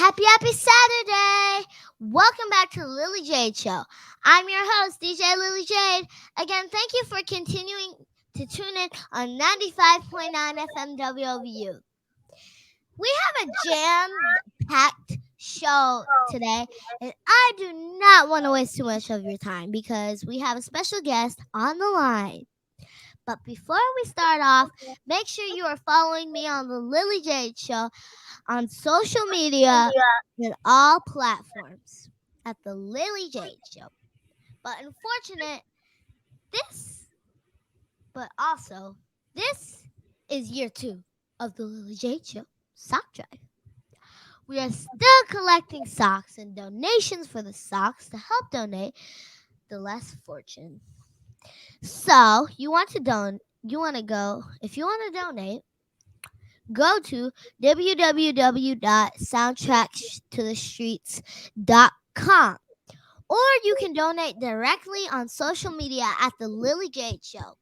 Happy Saturday! Welcome back to the Lily Jade Show. I'm your host, DJ Lily Jade. Again, thank you for continuing to tune in on 95.9 FM WOVU. We have a jam-packed show today, and I do not want to waste too much of your time because we have a special guest on the line. But before we start off, make sure you are following me on the Lily Jade Show on social media and all platforms at the Lily Jade Show. But this is year 2 of the Lily Jade Show sock drive. We are still collecting socks and donations for the socks to help donate the less fortunate. So if you want to donate, go to www.soundtrackstothestreets.com, or you can donate directly on social media at the Lily Jade Show.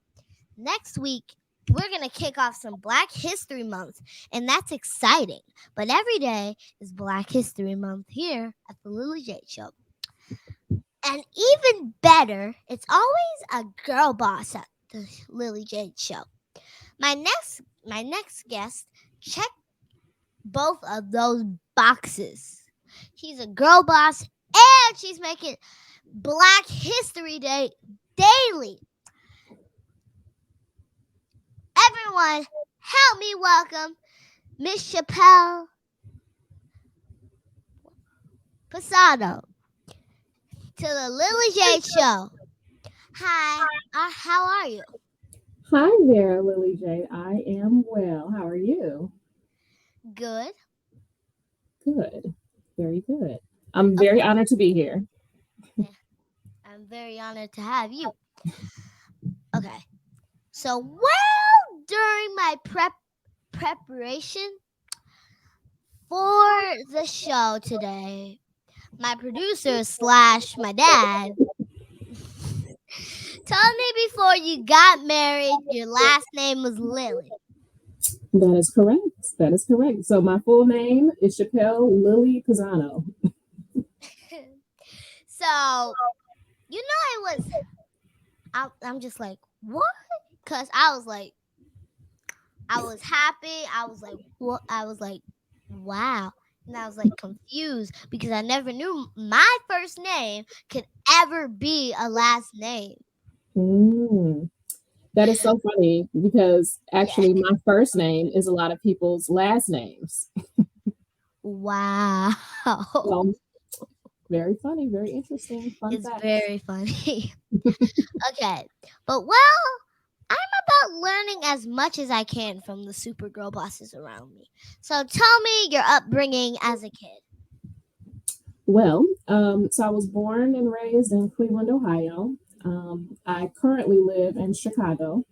Next week, we're going to kick off some Black History Month, and that's exciting. But every day is Black History Month here at the Lily Jade Show. And even better, it's always a girl boss at the Lily Jade Show. My next guest checked both of those boxes. She's a girl boss and she's making Black History Day daily. Everyone, help me welcome Miss SHAPELLE PASANO to the Lily Jade Show. Hi, how are you? Hi there, Lily Jade. I am well. How are you? Good. Good. Very good. I'm very honored to be here. I'm very honored to have you. Okay. So, during my preparation for the show today, my producer / my dad told me before you got married, your last name was Lily. That is correct. So my full name is SHAPELLE Lily PASANO. So, I'm just like, what? Because I was happy. I was like, what? I was like, wow. And I was like confused because I never knew my first name could ever be a last name. That is so funny because actually my first name is a lot of people's last names. Wow. So, very funny, very interesting. It's fact. very funny. Okay. But I'm about learning as much as I can from the super girl bosses around me. So tell me your upbringing as a kid. Well, so I was born and raised in Cleveland, Ohio. I currently live in Chicago,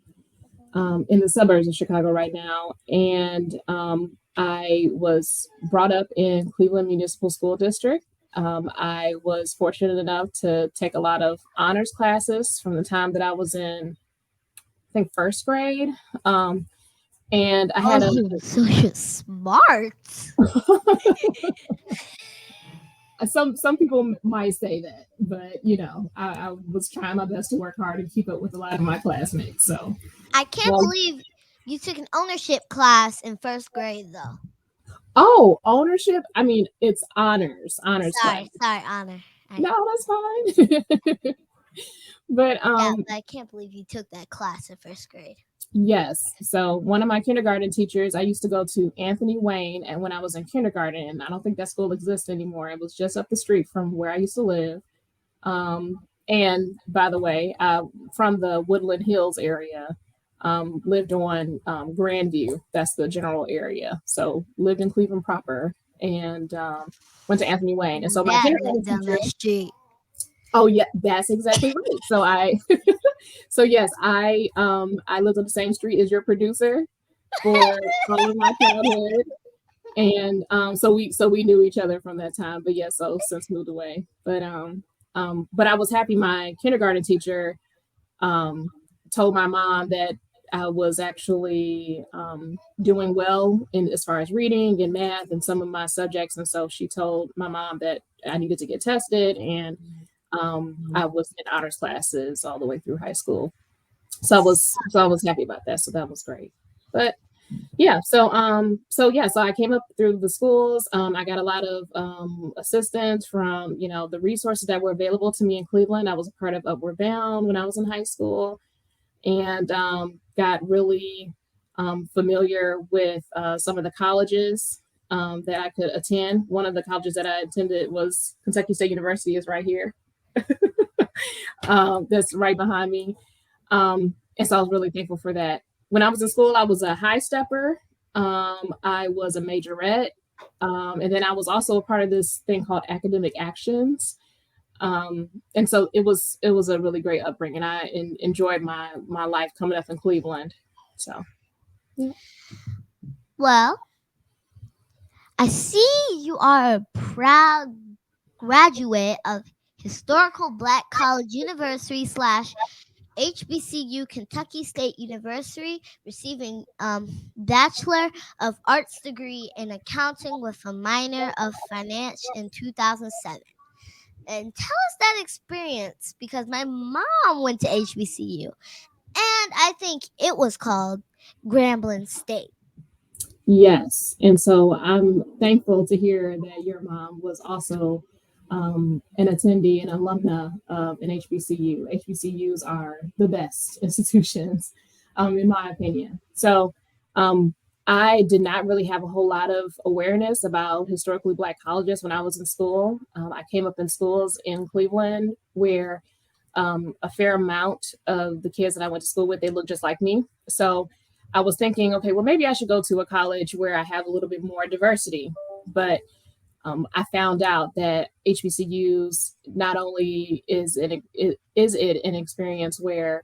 in the suburbs of Chicago right now. And I was brought up in Cleveland Municipal School District. I was fortunate enough to take a lot of honors classes from the time that I was in, I think, first grade. And I had so you're smart. Some people might say that, but I was trying my best to work hard and keep up with a lot of my classmates. So I can't believe you took an ownership class in first grade, though. Oh, ownership? I mean, it's honors. Honors class. Sorry, honor. No, that's fine. But I can't believe you took that class in first grade. Yes. So one of my kindergarten teachers, I used to go to Anthony Wayne, and when I was in kindergarten, and I don't think that school exists anymore. It was just up the street from where I used to live. And by the way, from the Woodland Hills area, lived on Grandview. That's the general area. So lived in Cleveland proper, and went to Anthony Wayne. And so my kindergarten down teacher, that street. Oh yeah, that's exactly right. So yes, I lived on the same street as your producer for all of my childhood, and so we knew each other from that time. But yeah, so since moved away. But I was happy. My kindergarten teacher told my mom that I was actually doing well in as far as reading and math and some of my subjects, and so she told my mom that I needed to get tested, and I was in honors classes all the way through high school. So I was happy about that. So that was great. But yeah, so I came up through the schools. I got a lot of assistance from the resources that were available to me in Cleveland. I was a part of Upward Bound when I was in high school, and got really familiar with some of the colleges that I could attend. One of the colleges that I attended was Kentucky State University, is right here. That's right behind me. And so I was really thankful for that. When I was in school, I was a high stepper. I was a majorette. And then I was also a part of this thing called Academic Actions. And so it was a really great upbringing. I enjoyed my life coming up in Cleveland. So yeah. Well, I see you are a proud graduate of Historical Black College University slash HBCU Kentucky State University, receiving Bachelor of Arts degree in accounting with a minor of finance in 2007. And tell us that experience, because my mom went to HBCU and I think it was called Grambling State. Yes. And so I'm thankful to hear that your mom was also an attendee and alumna of an HBCU. HBCUs are the best institutions, in my opinion. So I did not really have a whole lot of awareness about historically Black colleges when I was in school. I came up in schools in Cleveland where a fair amount of the kids that I went to school with, they look just like me. So I was thinking, okay, well, maybe I should go to a college where I have a little bit more diversity. But I found out that HBCUs not only is it an experience where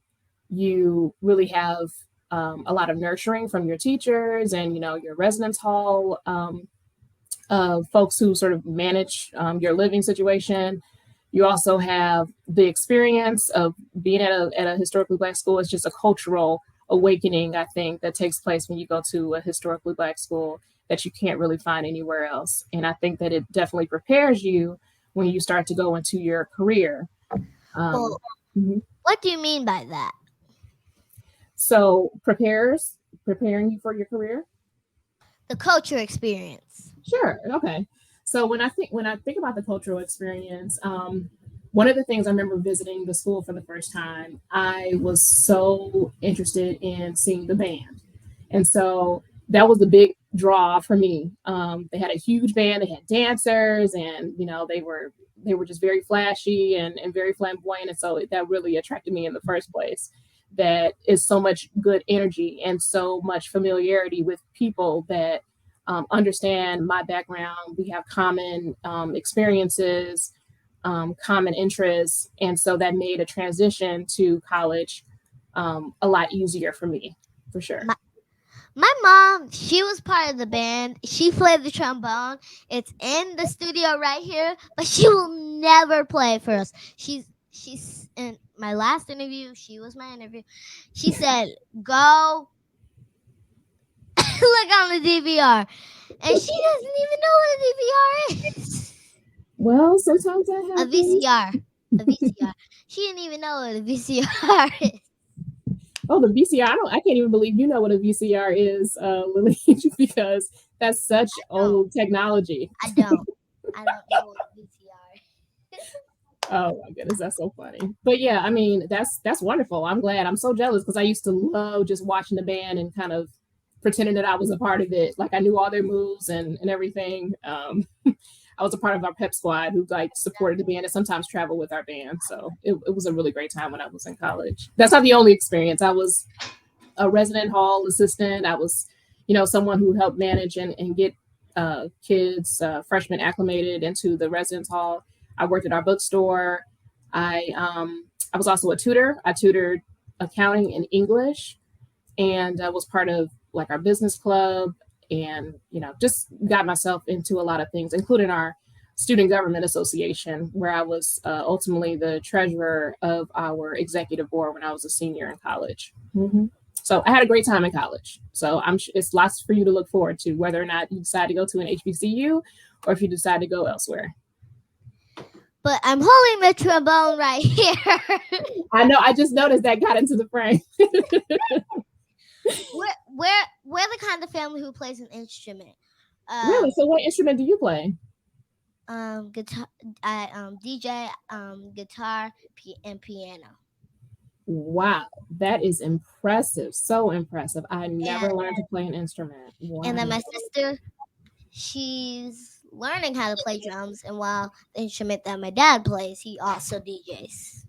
you really have a lot of nurturing from your teachers and your residence hall folks who sort of manage your living situation. You also have the experience of being at a historically Black school. It's just a cultural awakening, I think, that takes place when you go to a historically Black school that you can't really find anywhere else. And I think that it definitely prepares you when you start to go into your career. Um, Well, mhm. what do you mean by that? So preparing you for your career. The culture experience. Sure. Okay. So when I think about the cultural experience, one of the things I remember visiting the school for the first time, I was so interested in seeing the band, and so that was the big draw for me. They had a huge band. They had dancers, and they were just very flashy and very flamboyant, and so that really attracted me in the first place. That is so much good energy and so much familiarity with people that understand my background. We have common experiences, common interests, and so that made a transition to college a lot easier for me, for sure. My, my mom, she was part of the band. She played the trombone. It's in the studio right here, but she will never play for us. She's in my last interview. She was my interview. She said, "Go look on the DVR," and she doesn't even know what a DVR is. Well, sometimes that A happens. VCR. A VCR. She didn't even know what a VCR is. Oh, the VCR. I can't even believe you know what a VCR is, Lily, because that's such No, old technology. I don't. I don't know what a VCR is. Oh my goodness, that's so funny. But yeah, I mean, that's wonderful. I'm glad. I'm so jealous because I used to love just watching the band and kind of pretending that I was a part of it. Like I knew all their moves and everything. I was a part of our pep squad who like supported the band and sometimes traveled with our band. So it was a really great time when I was in college. That's not the only experience. I was a resident hall assistant. I was, someone who helped manage and get kids, freshmen acclimated into the residence hall. I worked at our bookstore. I was also a tutor. I tutored accounting and English, and I was part of like our business club, and just got myself into a lot of things, including our student government association, where I was ultimately the treasurer of our executive board when I was a senior in college. Mhm. So I had a great time in college. So it's lots for you to look forward to, whether or not you decide to go to an HBCU or if you decide to go elsewhere. But I'm holding the trombone right here. I know. I just noticed that got into the frame. we're the kind of family who plays an instrument. Really? So what instrument do you play? Guitar. I DJ guitar and piano. Wow, that is impressive. So impressive. I And never learned to play an instrument. and then Wow. my sister, she's learning how to play drums, and while the instrument that my dad plays, he also DJs.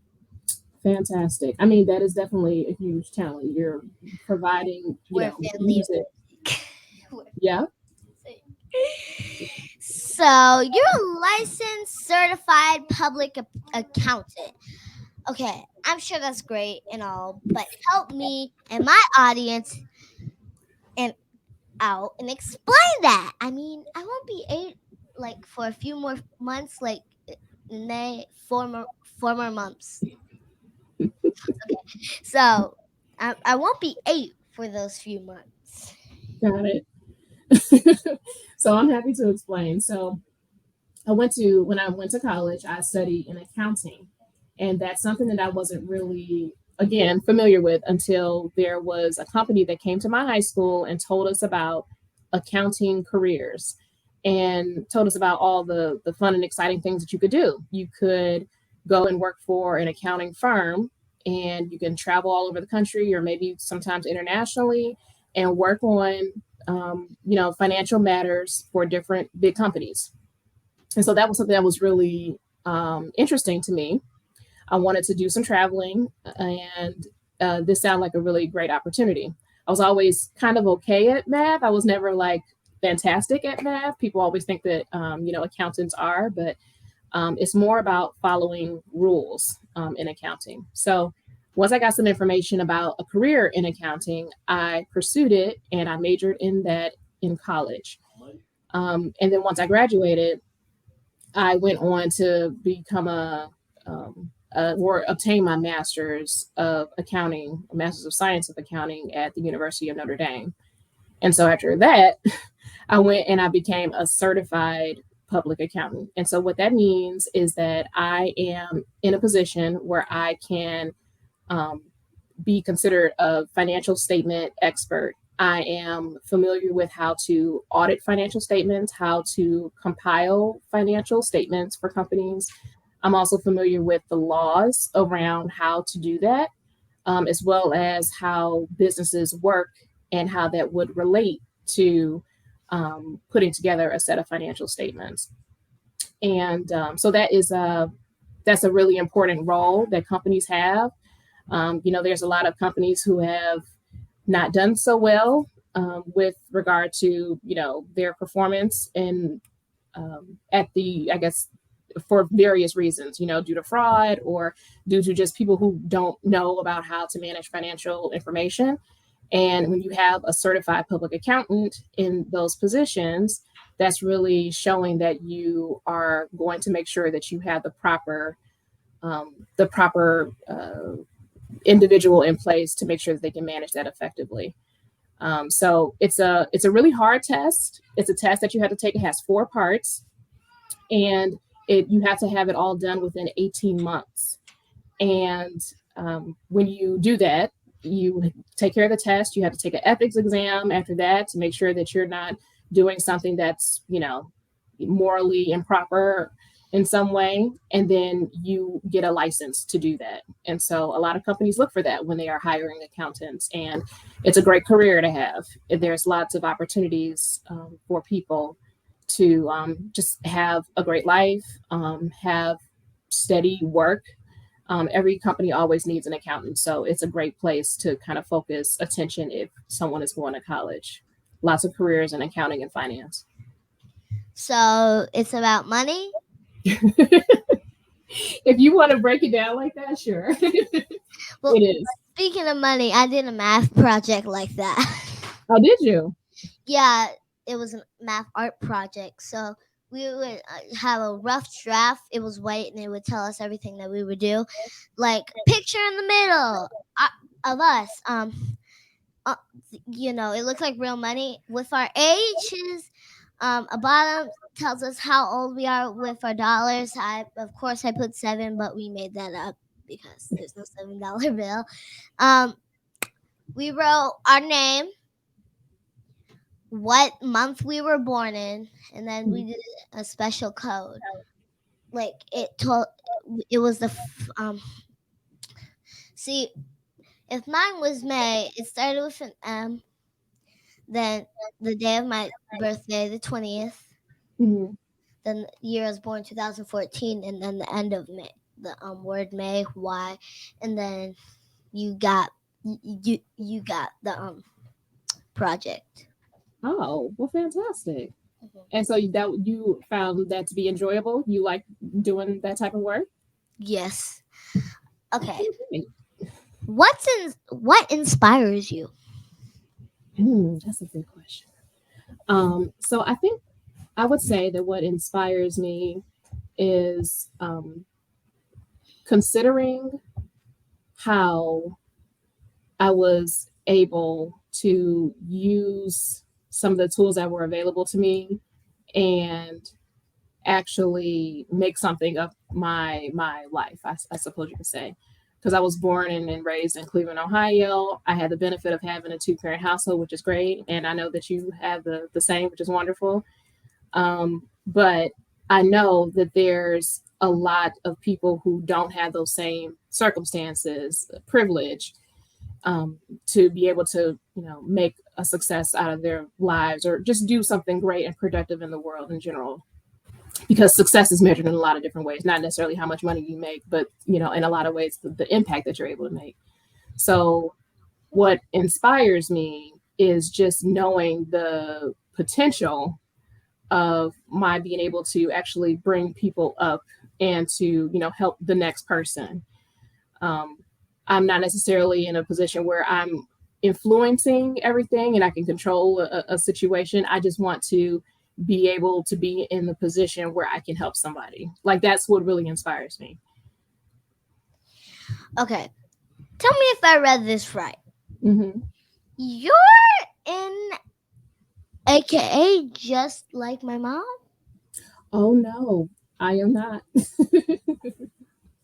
Fantastic. I mean, that is definitely a huge talent. You're providing, We're a family of music. music. Yeah. So you're a licensed certified public accountant. Okay, I'm sure that's great and all, but help me and my audience and out and explain that. I mean, I won't be eight like for a few more months, like nay, 4 more months. So I won't be eight for those few months. Got it. So I'm happy to explain. So when I went to college, I studied in accounting. And that's something that I wasn't really, again, familiar with until there was a company that came to my high school and told us about accounting careers and told us about all the fun and exciting things that you could do. You could go and work for an accounting firm and you can travel all over the country or maybe sometimes internationally and work on, financial matters for different big companies. And so that was something that was really interesting to me. I wanted to do some traveling, and this sounded like a really great opportunity. I was always kind of okay at math. I was never like fantastic at math. People always think that accountants are, but it's more about following rules in accounting. So once I got some information about a career in accounting, I pursued it and I majored in that in college. And then once I graduated, I went on to become or obtain my master's of accounting, a master's of science of accounting at the University of Notre Dame. And so after that, I went and I became a certified public accountant. And so what that means is that I am in a position where I can um, be considered a financial statement expert. I am familiar with how to audit financial statements, how to compile financial statements for companies. I'm also familiar with the laws around how to do that, as well as how businesses work and how that would relate to putting together a set of financial statements. And so that's a really important role that companies have. There's a lot of companies who have not done so well with regard to their performance and at the I guess for various reasons, due to fraud or due to just people who don't know about how to manage financial information. And when you have a certified public accountant in those positions, that's really showing that you are going to make sure that you have the proper individual in place to make sure that they can manage that effectively. So it's a really hard test. It's a test that you have to take. It has 4 parts, and you have to have it all done within 18 months. And when you do that, you take care of the test. You have to take an ethics exam after that to make sure that you're not doing something that's morally improper in some way, and then you get a license to do that. And so a lot of companies look for that when they are hiring accountants, and it's a great career to have. There's lots of opportunities for people to just have a great life, have steady work. Every company always needs an accountant, so it's a great place to kind of focus attention if someone is going to college. Lots of careers in accounting and finance. So it's about money. If you want to break it down like that, sure. Well, It is. speaking of money, I did a math project like that. Oh, did you? Yeah, it was a math art project. So we would have a rough draft. It was white, and it would tell us everything that we would do. Like picture in the middle of us. uh, it looks like real money with our ages. A bottom tells us how old we are with our dollars. Of course, I put 7, but we made that up because there's no $7 bill. Um, we wrote our name, what month we were born in, and then we did a special code. Like it was see, if mine was May, it started with an M. Then the day of my birthday, the 20th. Mhm. Then the year I was born, 2014, and then the end of May, the word May, Y, and then you got you got the project. Oh, well, fantastic. Mhm. And so you found that to be enjoyable. You like doing that type of work. Yes. Okay. Okay, great. What inspires you? That's a good question. So I think I would say that what inspires me is considering how I was able to use some of the tools that were available to me and actually make something of my life, I suppose you could say. Because I was born and raised in Cleveland, Ohio. I had the benefit of having a two-parent household, which is great. And I know that you have the same, which is wonderful. But I know that there's a lot of people who don't have those same circumstances, privilege, to be able to, make a success out of their lives or just do something great and productive in the world in general. Because success is measured in a lot of different ways, not necessarily how much money you make, but in a lot of ways, the impact that you're able to make. So, what inspires me is just knowing the potential of my being able to actually bring people up and to help the next person. um, I'm not necessarily in a position where I'm influencing everything and I can control a situation. I just want to be able to be in the position where I can help somebody. Like that's what really inspires me. Okay. Tell me if I read this right. Hmm. You're in AKA just like my mom? Oh no, I am not.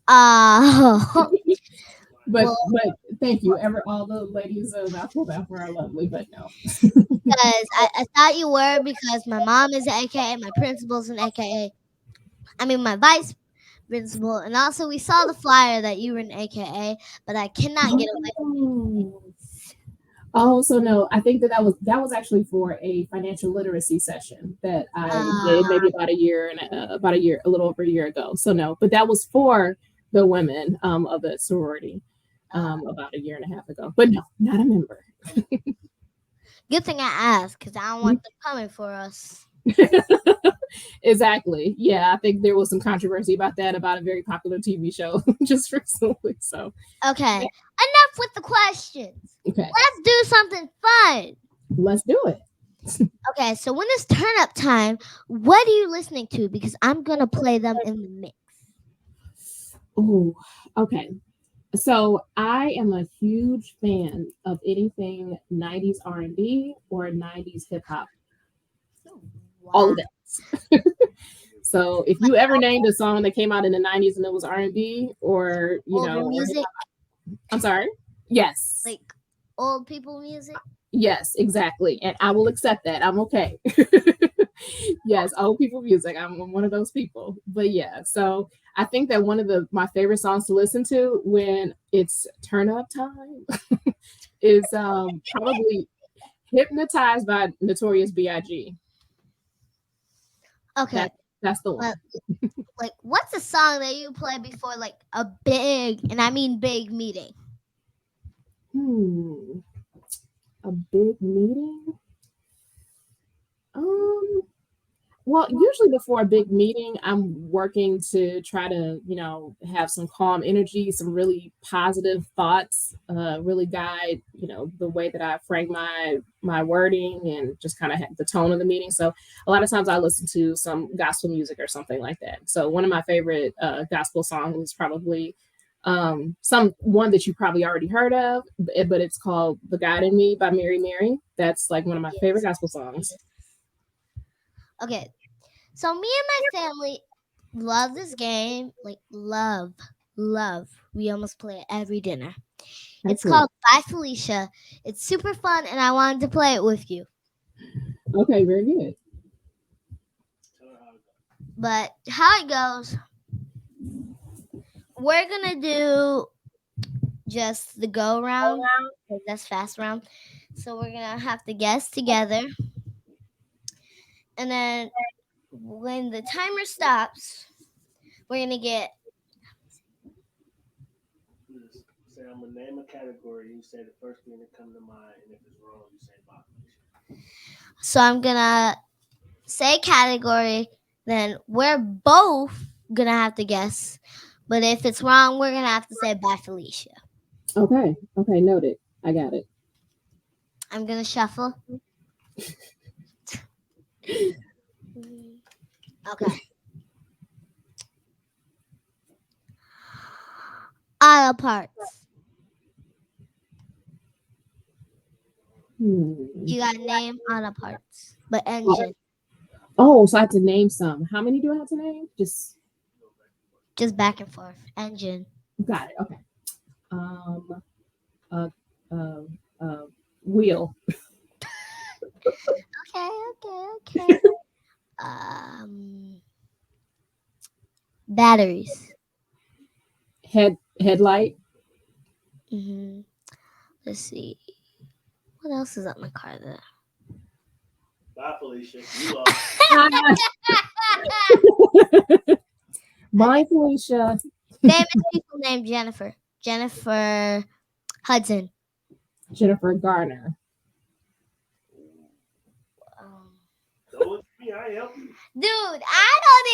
Uh but well, but thank you, ever all the ladies of Apple are lovely, but no. because I thought you were because my mom is an AKA, my principal's an AKA. I mean, my vice principal, and also we saw the flyer that you were an AKA, but I cannot get away Oh. Oh, so no, I think that was actually for a financial literacy session that I did uh maybe about a little over a year ago. So no, but that was for the women of the sorority about a year and a half ago. But no, not a member. good thing I asked because I don't want them coming for us. Exactly. Yeah, I think there was some controversy about that about a very popular TV show just recently. So Okay, yeah, enough with the questions. okay, Let's do something fun. let's do it. Okay, so when it's turn up time, what are you listening to? Because I'm gonna play them in the mix. Oh, okay. So I am a huge fan of anything 90s R&B or 90s hip hop, all Wow. of that. So if you ever named a song that came out in the 90s and it was R&B or, Older or hip music, hop, I'm sorry. Yes. like old people music. Yes, exactly. And I will accept that. I'm okay. Yes, old people music. I'm one of those people. But yeah, so I think that one of my favorite songs to listen to when it's turn up time is probably Hypnotized by Notorious B.I.G. Okay, That that's the well, one. like what's a song that you play before like a big, and I mean big meeting? Hmm, a big meeting. Um, Well, usually before a big meeting, I'm working to try to, have some calm energy, some really positive thoughts, really guide, the way that I frame my wording and just kind of the tone of the meeting. So a lot of times I listen to some gospel music or something like that. So one of my favorite gospel songs is probably Some one that you probably already heard of, but it's called "The God in Me" by Mary Mary. That's like one of my favorite Yes. gospel songs. Okay. So me and my family love this game. Like love, love. We almost play it every dinner. It's Excellent. called Bye Felicia. It's super fun, and I wanted to play it with you. Okay, very good. But how it goes, we're gonna do just the go round. 'Cause that's fast round. So we're gonna have to guess together, and then when the timer stops, we're gonna get. Say I'm gonna name a category. You say the first thing that come to mind, and if it's wrong, you say bye. So I'm gonna say category. Then we're both gonna have to guess. But if it's wrong, we're gonna have to say bye, Felicia. Okay, okay, noted. I got it. I'm gonna shuffle. Okay. Auto parts. Hmm. You got name auto parts, but engine. Oh, so I have to name some. How many do I have to name? Just Just back and forth. Engine. got it. Okay. Um. Uh. Uh. uh Wheel. Okay, okay. Um, batteries. Headlight. hmm Let's see. What else is on my car there? Bye, Felicia. You lost. Ah, bye, Felicia. Famous people named Jennifer. Jennifer Hudson. Jennifer Garner. Um, Don't look at me. I help you. Dude, I don't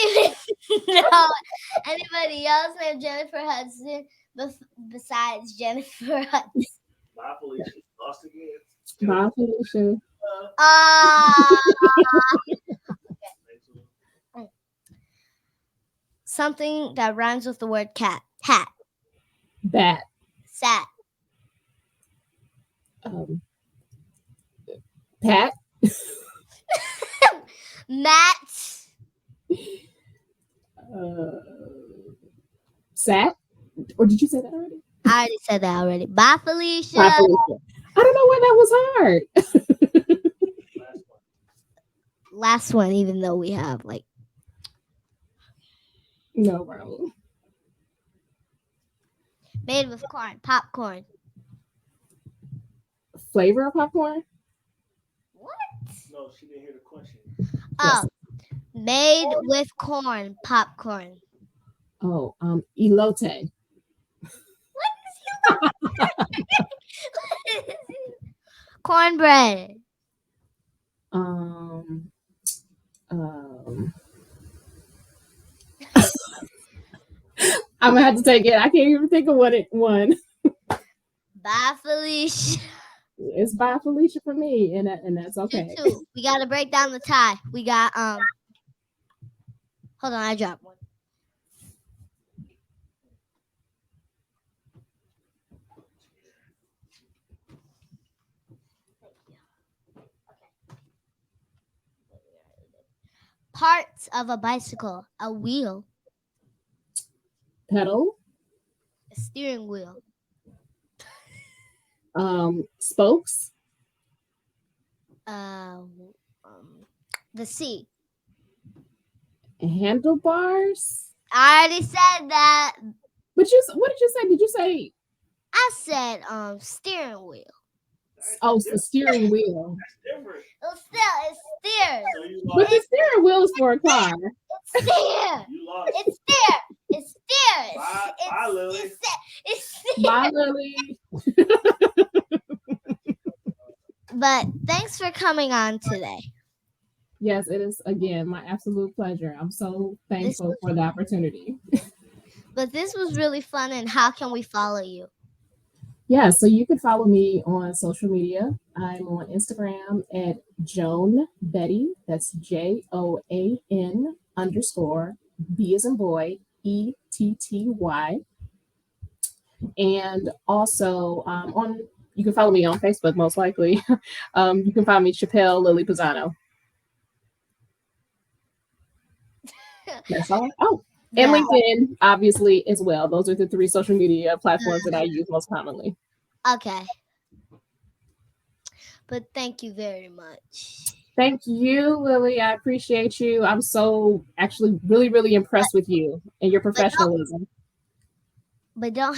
even know anybody else named Jennifer Hudson besides Jennifer Hudson. Bye, Felicia. Lost again. Bye, Felicia. Ah, Next one. something that rhymes with the word cat. Hat. Bat. Sat. Um. Pat. Matt. Uh. Sat. Or did you say that already? I already said that already. Bye, Felicia. Bye, Felicia. I don't know why that was hard. Last one. Last one, even though we have like No problem. made with corn, popcorn. Flavor of popcorn? What? No, she didn't hear the question. Oh, Yes. made with corn, popcorn. Oh, elote. Cornbread. Um, um, I'm gonna have to take it. I can't even think of what it won. Bye, Felicia. It's by Felicia for me, and that's okay. 2-2. We gotta break down the tie. We got hold on, I dropped one. Parts of a bicycle: a wheel, Pedal, a steering wheel, spokes, um, the seat. handlebars. I already said that. But what did you say? Did you say I said steering wheel. it's the steering wheel? That's different. It steers. So you But lost. the steering wheel is for a car. It steers. You lost. It steers. It steers. Bye, bye, Lily. It steers. Bye, Lily. But thanks for coming on today. Yes, it is again my absolute pleasure. I'm so thankful for the opportunity. But this was really fun. And how can we follow you? Yeah, so you can follow me on social media. I'm on Instagram at Joan Betty. That's JOAN _ B as in boy, ETTY. And also on you can follow me on Facebook most likely. You can find me Chappelle Lily Pasano. That's all. Oh, and Yeah. LinkedIn, obviously, as well. Those are the three social media platforms that I use most commonly. Okay. But thank you very much. Thank you, Lily. I appreciate you. I'm so actually really, really But impressed with you and your but don't professionalism. but don't